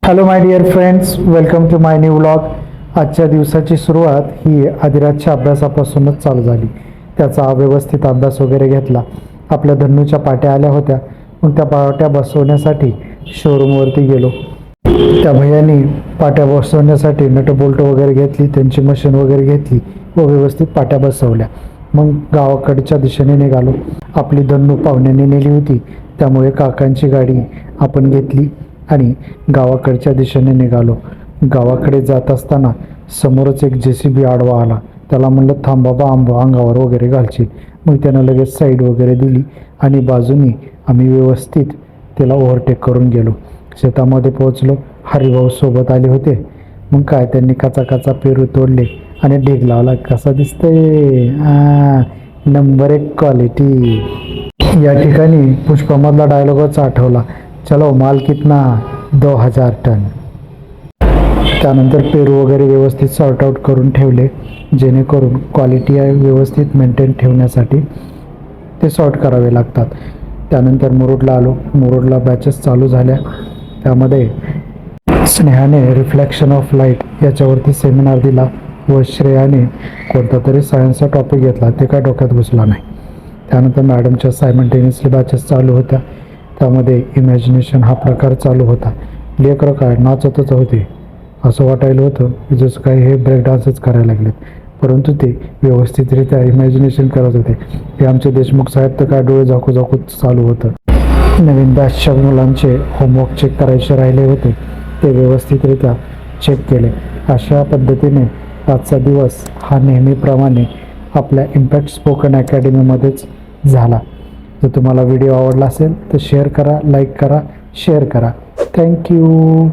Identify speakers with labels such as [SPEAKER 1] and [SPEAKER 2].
[SPEAKER 1] Hello my dear friends, welcome to my new vlog. आजच्या दिवसाची सुरुवात ही आदिराजच्या अभ्यासापासूनच चालू झाली. त्याचा व्यवस्थित अभ्यास वगैरे घेतला. आपल्या धन्नूच्या पाट्या आल्या होत्या, मग त्या पाट्या बसवण्यासाठी शोरूमवरती गेलो. त्या भैयानी पाट्या बसवण्यासाठी नट बोल्ट वगैरे घेतली, त्यांची मशीन वगैरे घेतली व व्यवस्थित पाट्या बसवल्या. मग गावाकडच्या दिशेने निघालो. आपली धन्नू पाहुण्याने नेली होती, त्यामुळे काकांची गाडी आपण घेतली आणि गावाकडच्या दिशेने निघालो. गावाकडे जात असताना समोरच एक JCB आडवा आला. त्याला म्हणलं थांब बाबा, अंगावर वगैरे घालची. मग त्यानं लगेच साईड वगैरे दिली आणि बाजूनी आम्ही व्यवस्थित त्याला ओव्हरटेक करून गेलो. शेतामध्ये पोहोचलो. हरिभाऊ सोबत आले होते. मग काय, त्यांनी काचा पेरू तोडले आणि ढीग लावला. कसा दिसतंय, नंबर 1 क्वालिटी. या ठिकाणी पुष्पामधला डायलॉगच आठवला, चलो माल कितना, 2000 टन. त्यानंतर पेरू वगैरे व्यवस्थित सॉर्ट आऊट करून ठेवले, जेणेकरून क्वालिटी व्यवस्थित मेंटेन ठेवण्यासाठी ते सॉर्ट करावे लागतात. त्यानंतर मुरुडला आलो. मुरुडला बॅचेस चालू झाल्या. त्यामध्ये स्नेहाने रिफ्लेक्शन ऑफ लाईट याच्यावरती सेमिनार दिला व श्रेयाने कोणता तरी सायन्सचा टॉपिक घेतला. ते काय डोक्यात घुसला नाही. त्यानंतर मॅडमच्या सायमल्टेनियसली बॅचेस चालू होत्या. त्यामध्ये इमॅजिनेशन हा प्रकार चालू होता. लेकरं काय नाचतच होते. असं वाटायला होतं की जसं काही हे ब्रेक डान्सच करायला लागलेत, परंतु ते व्यवस्थितरित्या इमॅजिनेशन करत होते. ते आमचे देशमुख साहेब तर काय डोळे झाकू चालू होतं. नवीन बॅचच्या मुलांचे होमवर्क चेक करायचे राहिले होते, ते व्यवस्थितरित्या चेक केले. अशा पद्धतीने आजचा दिवस हा नेहमीप्रमाणे आपल्या इम्पॅक्ट स्पोकन अकॅडमीमध्येच झाला. जर तुम्हाला व्हिडिओ आवडला असेल तर शेअर करा, लाईक करा, शेअर करा. थँक्यू.